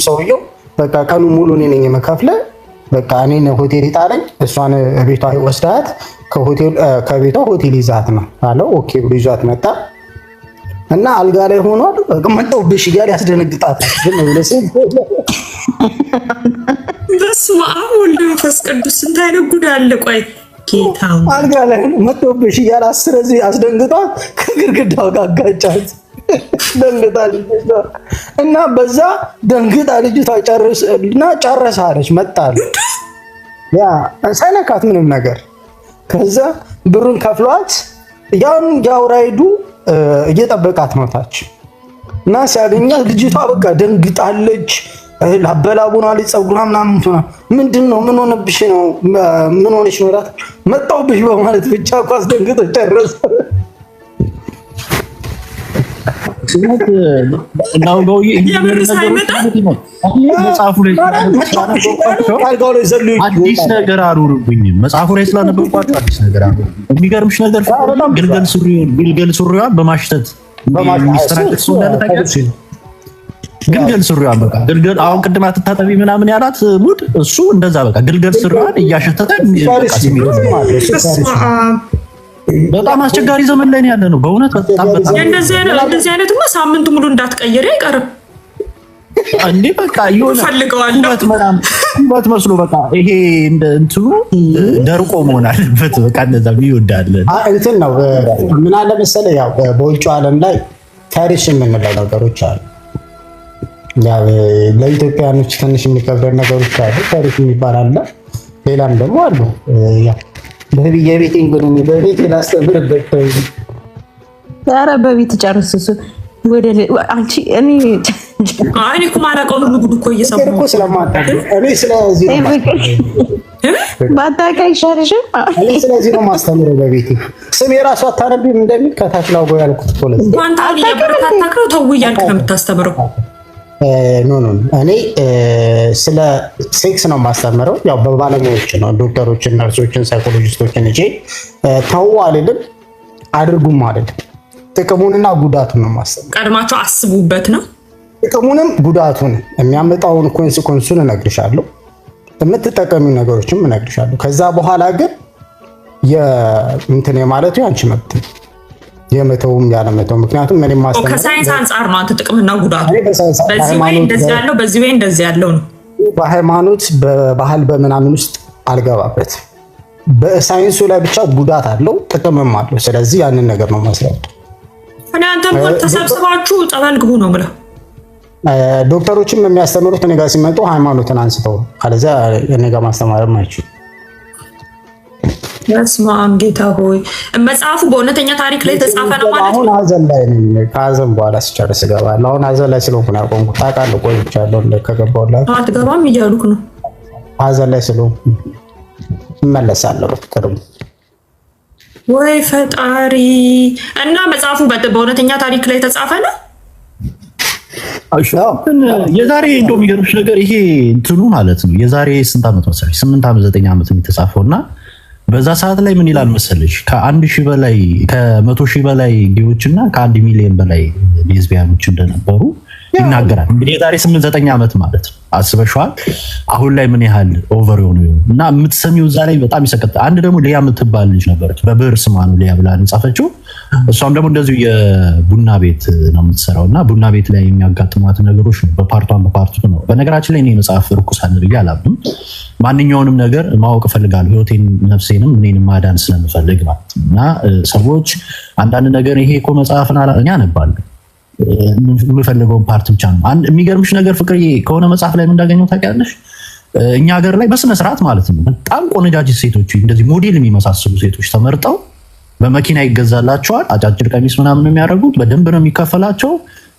ሰውየው በቃ ቀኑ ሙሉ እኔ ነኝ የምከፍለው፣ በቃ እኔን ሆቴል ይጣለኝ፣ እሷን ቤቷ ወስዳት ከቤቷ ሆቴል ይዛት ነው አለው። ኦኬ ብሎ ይዟት መጣ እና አልጋ ላይ ሆኗል። መጣሁብሽ እያለ ያስደነግጣታል። ግን ወለሰ በስመ አብ ወወልድ ወመንፈስ ቅዱስ ስንት አይነት ጉድ አለ። ቆይ ጌታው አልጋ ላይ መጣሁብሽ እያለ አስረዚህ አስደንግጧት ከግድግዳው ጋር አጋጫት። ደንግጣለች እና በዛ ደንግጣ ልጅቷ ጨረሳለች። መጣል ያ ሳይነካት ምንም ነገር። ከዛ ብሩን ከፍሏት ያው ራይዱ እየጠበቃት ነው ታች እና ሲያገኛት ልጅቷ በቃ ደንግጣለች። ላበላቡና ጸጉሯ ምናምን ምንድነው ምን ሆነብሽ ነው ምን ሆነሽ ነው ራት መጣሁብሽ በማለት ብቻ ኳስ ደንግጦ ጨረሰ። አዲስ ነገር አልሆነብኝም። መጽሐፉ ላይ ስላነበብኳቸው አዲስ ነገር አልሆነብኝም። የሚገርምሽ ነገር ግልገል ሱሪዋን በማሽተት የሚስተናገድ ሰው እንዳለ ታውቂያለሽ? ግልገል ሱሪዋን በቃ ግልገል አሁን ቅድም አትታጠቢ ምናምን ያላት ሙድ እሱ እንደዛ በቃ ግልገል ሱሪዋን እያሸተተ በጣም አስቸጋሪ ዘመን ላይ ያለ ነው በእውነት በጣም እንደዚህ አይነትማ ሳምንቱ ሙሉ እንዳትቀየሪ አይቀርም እንዴ በቃ ይሆነ ፈልገዋለሁ መስሎ በቃ ይሄ እንደ እንትኑ ደርቆ መሆን አለበት። በቃ እንደዛ ይወዳል እንትን ነው። ምን አለ መሰለህ ያው በውጭ ዓለም ላይ ታሪሽ የምንለው ነገሮች አሉ። ያው ለኢትዮጵያኖች ትንሽ የሚከብደን ነገሮች አሉ። ታሪሽ የሚባል አለ። ሌላም ደግሞ አሉ። ያው በቤቴ እንግዲህ በቤቴ ላስተምርበት። ኧረ በቤት ጨርስ ወደ አንቺ እኔ እኮ ማላውቀው ነው ጉድ እኮ እየሰማሁ እኮ ስለማታውቅ እኔ ስለዚህ ባታውቂ አይሻልሽም? እኔ ስለዚህ ነው የማስተምረው በቤቴ። ስሜ ራሱ አታነቢም እንደሚል ከታች ላው ያልኩት እኮ ለዚህ አንተ እያበረታታከው ተው እያልክ ነው የምታስተምረው። ኖ እኔ ስለ ሴክስ ነው የማስተምረው። ያው በባለሙያዎች ነው ዶክተሮችን፣ ነርሶችን፣ ሳይኮሎጂስቶችን እንጂ ተው አልልም አድርጉም አልልም። ጥቅሙንና ጉዳቱን ነው የማስተምረው። ቀድማቸው አስቡበት ነው። ጥቅሙንም ጉዳቱን የሚያመጣውን ኮንሲኩዌንሱን እነግርሻለሁ፣ የምትጠቀሚው ነገሮችም እነግርሻለሁ። ከዛ በኋላ ግን የእንትን የማለቱ ያንቺ መብት ነው፣ የመተውም ያለመተው። ምክንያቱም ምን ማስተማር ከሳይንስ አንፃር ነው አንተ ጥቅምና ጉዳቱ በዚህ ወይ እንደዚህ ያለው በዚህ ወይ እንደዚህ ያለው ነው። በሃይማኖት በባህል በምናምን ውስጥ አልገባበት። በሳይንሱ ላይ ብቻ ጉዳት አለው ጥቅምም አለው። ስለዚህ ያንን ነገር ነው ማስረዳት። እኔ አንተም ተሰብስባችሁ ጸበል ግቡ ነው ብለው ዶክተሮችም የሚያስተምሩት እኔ ጋር ሲመጡ ሃይማኖትን አንስተው ነው። አለዚያ እኔ ጋር ማስተማርም አይችሉም። በስመ አብ ጌታ ሆይ። መጽሐፉ በእውነተኛ ታሪክ ላይ የተጻፈ ነው ማለት ነው። አሁን ሀዘን ላይ ነኝ። ከሀዘን በኋላ ስጨርስ እገባለሁ። አሁን ሀዘን ላይ ስለሆንኩ ነው ያቆምኩት። ታውቃለህ፣ ቆይቻለሁ። ከገባሁላት አትገባም እያሉክ ነው። ሀዘን ላይ ስለሆንኩ እመለሳለሁ በቅርቡ። ወይ ፈጣሪ። እና መጽሐፉ በእውነተኛ ታሪክ ላይ የተጻፈ ነው። የዛሬ እንደው የሚገርምሽ ነገር ይሄ እንትኑ ማለት ነው የዛሬ ስንት ዓመት መሰለሽ? 8 ዓመት 9 ዓመት የተጻፈውና በዛ ሰዓት ላይ ምን ይላል መሰለሽ? ከ1,000 በላይ ከ100,000 በላይ ጌዎችና ከ1 ሚሊዮን በላይ ሌዝቢያኖች እንደነበሩ ይናገራል። እንግዲህ የዛሬ 8-9 ዓመት ማለት ነው። አስበሽዋል? አሁን ላይ ምን ያህል ኦቨር የሆኑ እና የምትሰሚው እዛ ላይ በጣም ይሰቀጥ። አንድ ደግሞ ሊያ የምትባል ልጅ ነበረች፣ በብዕር ስሟ ነው ሊያ ብላ የጻፈችው። እሷም ደግሞ እንደዚሁ የቡና ቤት ነው የምትሰራው እና ቡና ቤት ላይ የሚያጋጥሟት ነገሮች ነው በፓርቱ ነው። በነገራችን ላይ እኔ መጽሐፍ ርኩስ አድርጌ አላምንም። ማንኛውንም ነገር ማወቅ እፈልጋለሁ፣ ህይወቴን ነፍሴንም እኔንም ማዳን ስለምፈልግ ማለት ነው። እና ሰዎች አንዳንድ ነገር ይሄ እኮ መጽሐፍን እኔ አነባለሁ የምፈልገውን ፓርት ብቻ ነው። የሚገርምሽ ነገር ፍቅር ከሆነ መጽሐፍ ላይ ምን እንዳገኘው ታውቂያለሽ? እኛ ሀገር ላይ በስነ ስርዓት ማለት ነው በጣም ቆነጃጅት ሴቶች እንደዚህ ሞዴል የሚመሳሰሉ ሴቶች ተመርጠው በመኪና ይገዛላቸዋል። አጫጭር ቀሚስ ምናምን የሚያደርጉት በደንብ ነው የሚከፈላቸው።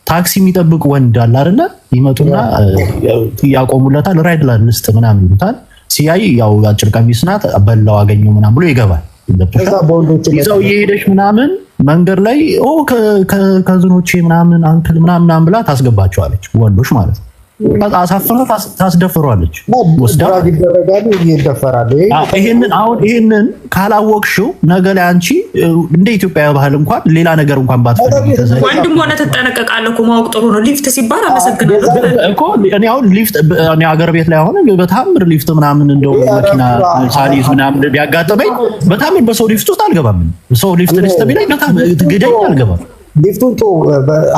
ታክሲ የሚጠብቅ ወንድ አለ አይደለ? ይመጡና ያቆሙለታል። ራይድ ላንስት ምናምን ይሉታል። ሲያይ ያው አጭር ቀሚስ ናት በላው አገኘው ምናምን ብሎ ይገባል። ይዘው እየሄደች ምናምን መንገድ ላይ ከዝኖቼ ምናምን አንክል ምናምን ብላ ታስገባቸዋለች። ወንዶች ማለት ነው። አሳፍራ ታስደፍሯለች። ድራግ ይደረጋሉ፣ ይደፈራሉ። ይሄንን ካላወቅሽው ነገ ላይ አንቺ እንደ ኢትዮጵያ ባህል እንኳን ሌላ ነገር እንኳን ባትፈልጊ ወንድም ሆነ ትጠነቀቃለህ እኮ ማወቅ ጥሩ ነው። ሊፍት ሲባል አመሰግናለሁ እኮ እኔ አሁን ሊፍት እኔ ሀገር ቤት ላይ አሁን በታምር ሊፍት ምናምን እንደው መኪና ሳሊዝ ምናምን ቢያጋጥመኝ በታምር በሰው ሊፍት ውስጥ አልገባም። ሰው ሊፍት ቢለኝ በጣም ግደኝ አልገባም። ሊፍቱን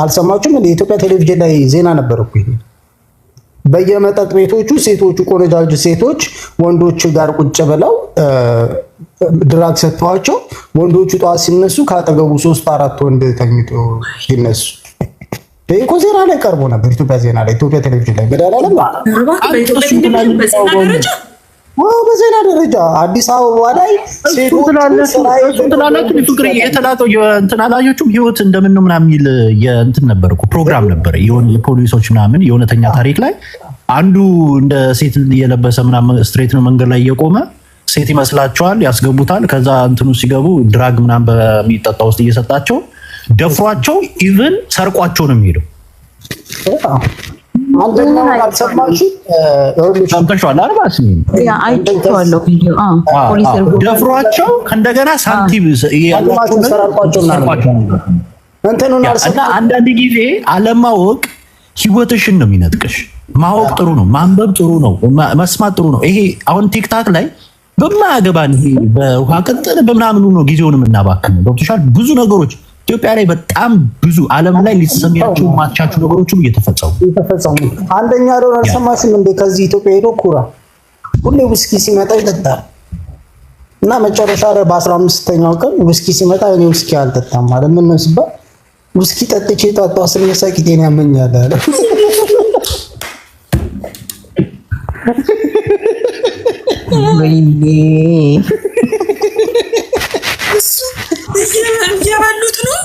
አልሰማችሁም? እንደ ኢትዮጵያ ቴሌቪዥን ላይ ዜና ነበር እኮ ይሄ በየመጠጥ ቤቶቹ ሴቶቹ ቆነጃጅ ሴቶች ወንዶች ጋር ቁጭ ብለው ድራግ ሰጥተዋቸው ወንዶቹ ጠዋት ሲነሱ ካጠገቡ 3-4 ወንድ ተኝቶ ሲነሱ በኢኮ ዜና ላይ ቀርቦ ነበር። ኢትዮጵያ ዜና ላይ ኢትዮጵያ ቴሌቪዥን ላይ በዳላለም በዜና ደረጃ አዲስ አበባ ላይ ሴቶች የተላጠው እንትን አላየችውም? ህይወት እንደምን ነው ምናምን የሚል የእንትን ነበር እኮ ፕሮግራም ነበር የፖሊሶች ምናምን የእውነተኛ ታሪክ ላይ አንዱ እንደ ሴት እየለበሰ ምናምን ስትሬት ነው መንገድ ላይ እየቆመ ሴት ይመስላቸዋል፣ ያስገቡታል። ከዛ እንትኑ ሲገቡ ድራግ ምናምን በሚጠጣ ውስጥ እየሰጣቸው ደፍሯቸው ኢቭን ሰርቋቸው ነው የሚሄደው። አንደኛው አልሰማችሁ? ሰምተሽዋል አይደል? ደፍሯቸው ከእንደገና ሳንቲም ያላቸው ሰርቋቸው እና አንዳንድ ጊዜ አለማወቅ ህይወትሽን ነው የሚነጥቅሽ። ማወቅ ጥሩ ነው፣ ማንበብ ጥሩ ነው፣ መስማት ጥሩ ነው። ይሄ አሁን ቲክታክ ላይ በማያገባን ይሄ በውሃ ቅጥል በምናምኑ ነው ጊዜውን የምናባክነው። ገብቶሻል? ብዙ ነገሮች ኢትዮጵያ ላይ በጣም ብዙ ዓለም ላይ ሊሰሚያቸው ማቻቸው ነገሮች ሁሉ እየተፈጸሙ አንደኛ ዶር አልሰማሽም እንደ ከዚህ ኢትዮጵያ ሄዶ ኩራ ሁሌ ውስኪ ሲመጣ ይጠጣል እና መጨረሻ ላይ በ15ኛው ቀን ውስኪ ሲመጣ እኔ ውስኪ አልጠጣም ማለት ምን ነው ሲባል ውስኪ ጠጥቼ ጣጣው ስለሚሳ ቂጤን ያመኛል አለ። ወይኔ እየበሉት ነው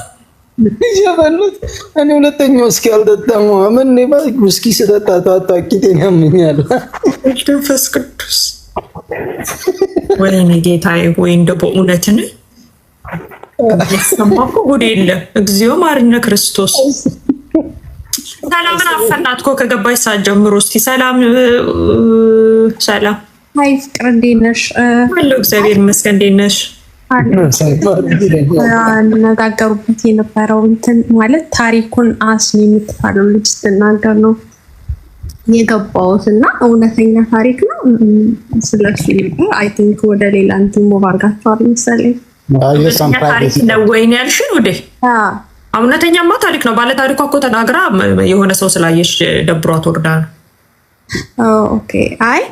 እየበሉት። እኔ ሁለተኛው እስኪ አልጠጣም ምን ነው ውስኪ ስጠጣ ጣጣ ቂጤን ያመኛል። መንፈስ ቅዱስ ወይኔ ጌታዬ ወይ እንደ በእውነት ነው የሰማኩ ጉድ የለም። እግዚኦ ማርነ ክርስቶስ። ሰላምን አፈናት እኮ ከገባች ሰዓት ጀምሮ። እስቲ ሰላም ሰላም። አይ ፍቅር እንዴት ነሽ? አለሁ እግዚአብሔር ይመስገን። እንዴት ነሽ? አነጋገሩበት የነበረው እንትን ማለት ታሪኩን አስኒ የምትባለው ልጅ ስትናገር ነው የገባሁት እና እውነተኛ ታሪክ ነው። ስለሱ አይ ቲንክ ወደ ሌላ እንትን ሞቭ አድርጋችኋል መሰለኝ። ታሪክ ነው ወይ ነው ያልሽኝ? ወደ እውነተኛማ ታሪክ ነው። ባለ ታሪኳ እኮ ተናግራ የሆነ ሰው ስላየሽ ደብሯት ወርዳ ነው። ኦኬ አይ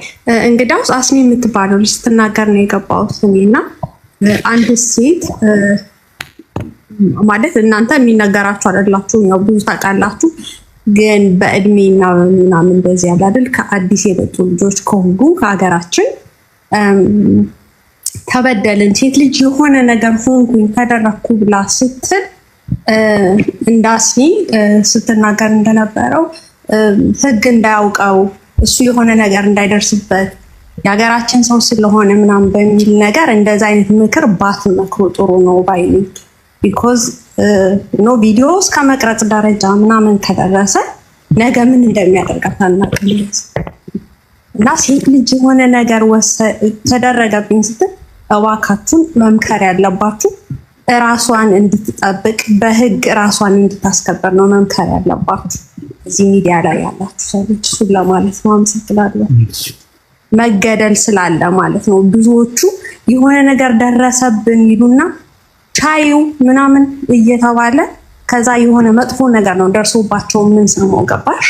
እንግዳውስ አስኒ የምትባለው ልጅ ስትናገር ነው የገባሁት እኔና አንድ ሴት ማለት እናንተ የሚነገራችሁ አይደላችሁ ነው ብዙ ታውቃላችሁ፣ ግን በእድሜና ምናምን እንደዚህ ያለ አይደል ከአዲስ የመጡ ልጆች ከሁሉ ከሀገራችን ተበደልን ሴት ልጅ የሆነ ነገር ሆንኩኝ ተደረኩ ብላ ስትል እንዳስኒ ስትናገር እንደነበረው ህግ እንዳያውቀው እሱ የሆነ ነገር እንዳይደርስበት የሀገራችን ሰው ስለሆነ ምናምን በሚል ነገር እንደዛ አይነት ምክር ባትመክሩ ጥሩ ነው ባይኔ። ቢኮዝ ኖ ቪዲዮ እስከ መቅረጽ ደረጃ ምናምን ከደረሰ ነገ ምን እንደሚያደርጋት አናውቅም። እና ሴት ልጅ የሆነ ነገር ተደረገብኝ ስትል እባካችሁን መምከር ያለባችሁ ራሷን እንድትጠብቅ በህግ ራሷን እንድታስከበር ነው መምከር ያለባችሁ። እዚህ ሚዲያ ላይ ያላችሁ ሰዎች እሱን ለማለት ነው። አመሰግናለሁ። መገደል ስላለ ማለት ነው። ብዙዎቹ የሆነ ነገር ደረሰብን ይሉና ቻዩ ምናምን እየተባለ ከዛ የሆነ መጥፎ ነገር ነው ደርሶባቸው የምንሰማው። ገባሽ?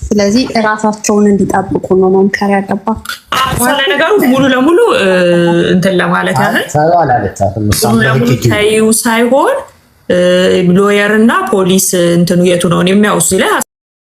ስለዚህ እራሳቸውን እንዲጠብቁ ነው መምከር ያለባቸው። ስለ ነገሩ ሙሉ ለሙሉ እንትን ለማለት ያህል ሙሉ ለሙሉ ቻዩ ሳይሆን ሎየር እና ፖሊስ እንትኑ የቱ ነው የሚያውሱ ላይ